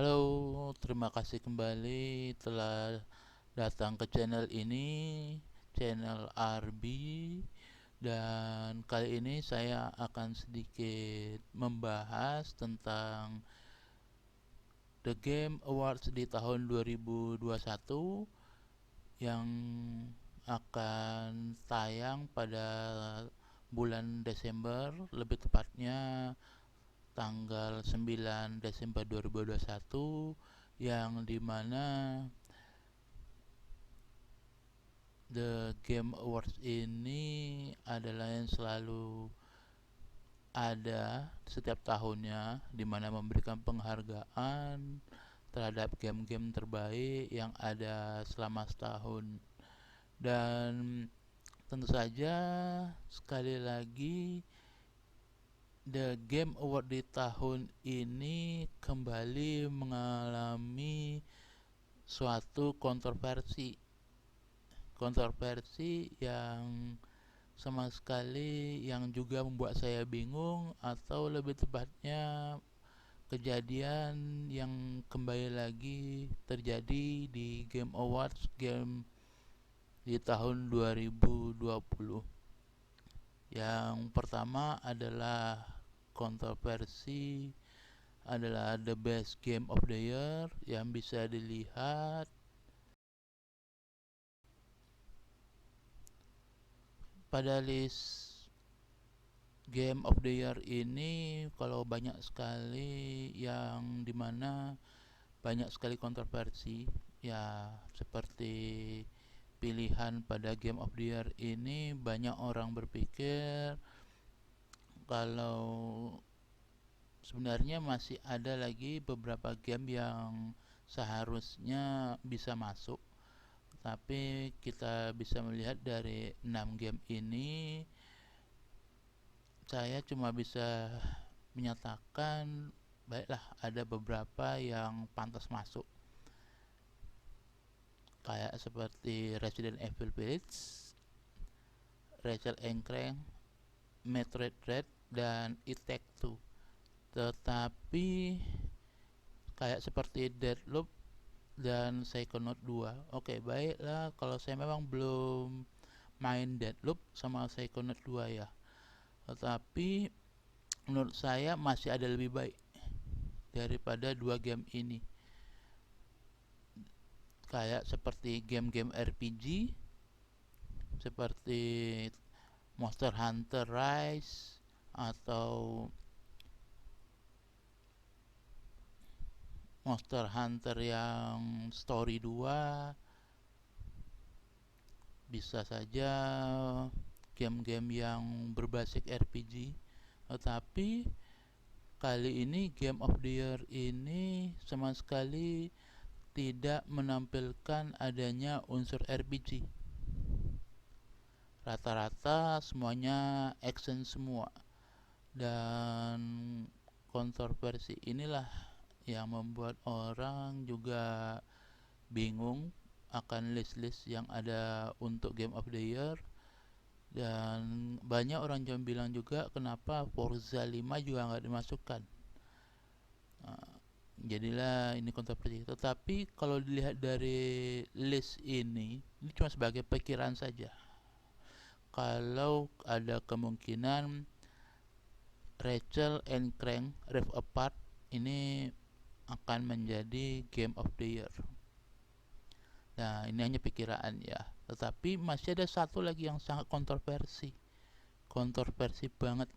Halo, terima kasih kembali telah datang ke channel ini, channel RB. Dan kali ini saya akan sedikit membahas tentang The Game Awards di tahun 2021 yang akan tayang pada bulan Desember, lebih tepatnya tanggal 9 Desember 2021, yang dimana The Game Awards ini adalah yang selalu ada setiap tahunnya, dimana memberikan penghargaan terhadap game-game terbaik yang ada selama setahun. Dan tentu saja sekali lagi The Game Award di tahun ini kembali mengalami suatu kontroversi yang sama sekali yang juga membuat saya bingung, atau lebih tepatnya kejadian yang kembali lagi terjadi di Game Awards game di tahun 2020. Yang pertama adalah kontroversi adalah The Best Game of the Year, yang bisa dilihat pada list Game of the Year ini. Kalau banyak sekali yang dimana banyak sekali kontroversi, ya seperti pilihan pada Game of the Year ini, banyak orang berpikir kalau sebenarnya masih ada lagi beberapa game yang seharusnya bisa masuk. Tapi kita bisa melihat dari 6 game ini, saya cuma bisa menyatakan baiklah ada beberapa yang pantas masuk, kayak seperti Resident Evil Village, Ratchet and Clank, Metroid Dread, dan It Take Two. Tetapi kayak seperti Deathloop dan Psychonaut 2, oke, baiklah kalau saya memang belum main Deathloop sama Psychonaut 2 ya, tetapi menurut saya masih ada lebih baik daripada dua game ini, kayak seperti game-game RPG seperti Monster Hunter Rise atau Monster Hunter yang Story 2, bisa saja game-game yang berbasis RPG. Tetapi kali ini Game of the Year ini sama sekali tidak menampilkan adanya unsur RPG. Rata-rata semuanya action semua. Dan kontroversi inilah yang membuat orang juga bingung akan list-list yang ada untuk Game of the Year. Dan banyak orang yang bilang juga kenapa Forza 5 juga nggak dimasukkan. Nah, jadilah ini kontroversi. Tetapi kalau dilihat dari list ini cuma sebagai pikiran saja. Kalau ada kemungkinan Rachel and Crank Rift Apart ini akan menjadi Game of the Year. Nah, ini hanya pikiran ya. Tetapi masih ada satu lagi yang sangat kontroversi banget,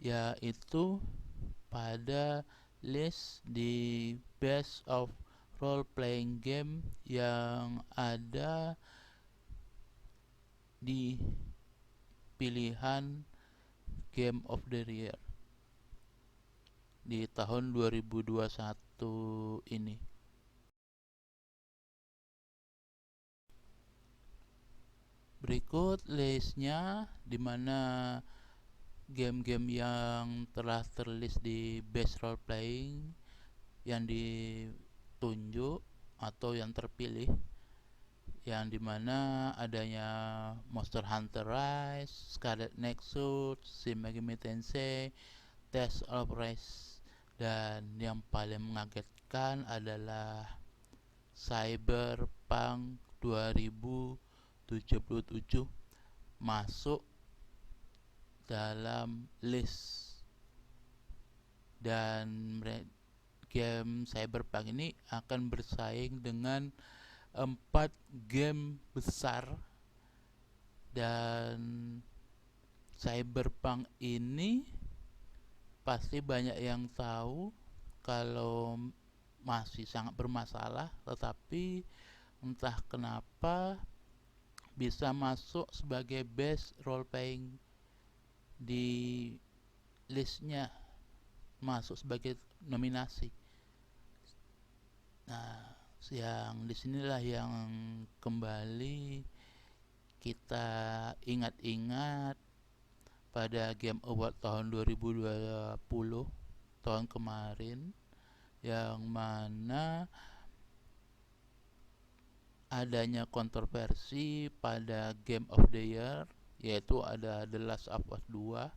yaitu pada list di Best of Role Playing Game yang ada di pilihan Game of the Year di tahun 2021 ini. Berikut listnya, dimana game-game yang telah terlist di Best Role Playing yang ditunjuk atau yang terpilih, yang dimana adanya Monster Hunter Rise, Scarlet Nexus, Shin Megami Tensei, Tales of Rise, dan yang paling mengagetkan sampaikan adalah Cyberpunk 2077 masuk dalam list, dan game Cyberpunk ini akan bersaing dengan 4 game besar. Dan Cyberpunk ini pasti banyak yang tahu kalau masih sangat bermasalah, tetapi entah kenapa bisa masuk sebagai best role playing di listnya, masuk sebagai nominasi. Nah, yang disinilah yang kembali kita ingat-ingat pada Game Award tahun 2020 tahun kemarin, yang mana adanya kontroversi pada Game of the Year, yaitu ada The Last of Us 2,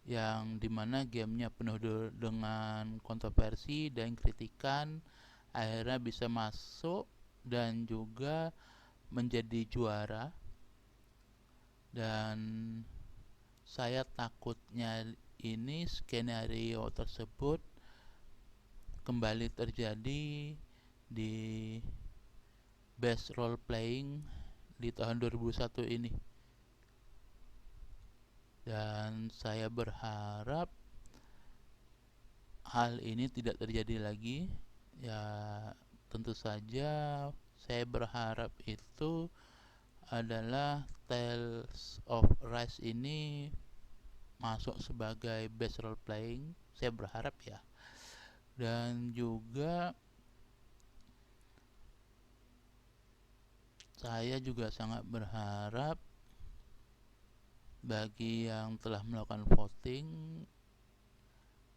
yang dimana gamenya penuh dengan kontroversi dan kritikan, akhirnya bisa masuk dan juga menjadi juara. Dan saya takutnya ini skenario tersebut kembali terjadi di best role playing di tahun 2001 ini. Dan saya berharap hal ini tidak terjadi lagi. Ya, tentu saja saya berharap itu adalah Tales of Rise ini masuk sebagai best role playing. Saya berharap ya. Dan juga saya juga sangat berharap bagi yang telah melakukan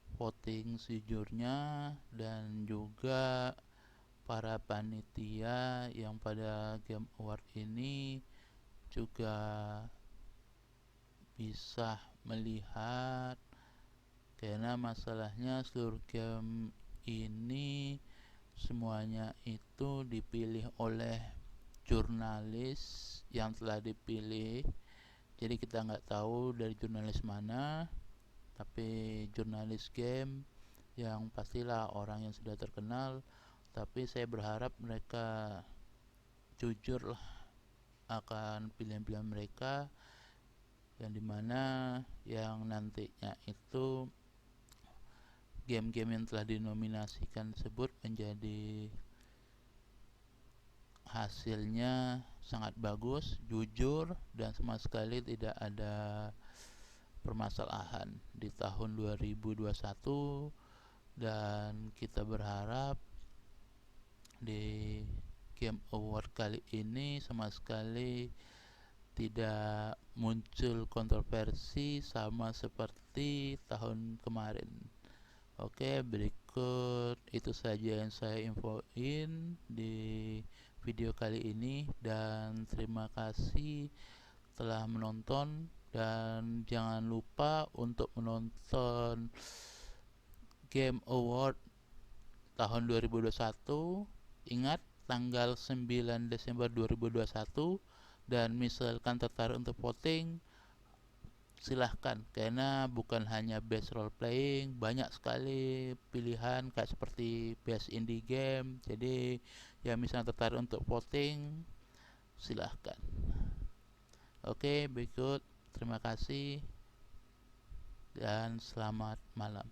voting sejujurnya, dan juga para panitia yang pada Game Award ini juga bisa melihat, karena masalahnya seluruh game ini semuanya itu dipilih oleh jurnalis yang telah dipilih. Jadi kita nggak tahu dari jurnalis mana, tapi jurnalis game yang pastilah orang yang sudah terkenal. Tapi saya berharap mereka jujur lah akan pilihan-pilihan mereka, yang dimana yang nantinya itu game-game yang telah dinominasikan tersebut menjadi hasilnya sangat bagus, jujur, dan sama sekali tidak ada permasalahan di tahun 2021. Dan kita berharap di Game Award kali ini sama sekali tidak muncul kontroversi sama seperti tahun kemarin. Oke, berikut itu saja yang saya infoin di video kali ini, dan terima kasih telah menonton. Dan jangan lupa untuk menonton Game Award tahun 2021. Ingat, tanggal 9 Desember 2021. Dan misalkan tertarik untuk voting, silahkan, karena bukan hanya best role playing, banyak sekali pilihan kayak seperti best indie game. Jadi ya, misalnya tertarik untuk voting, silahkan. Oke, berikut, terima kasih dan selamat malam.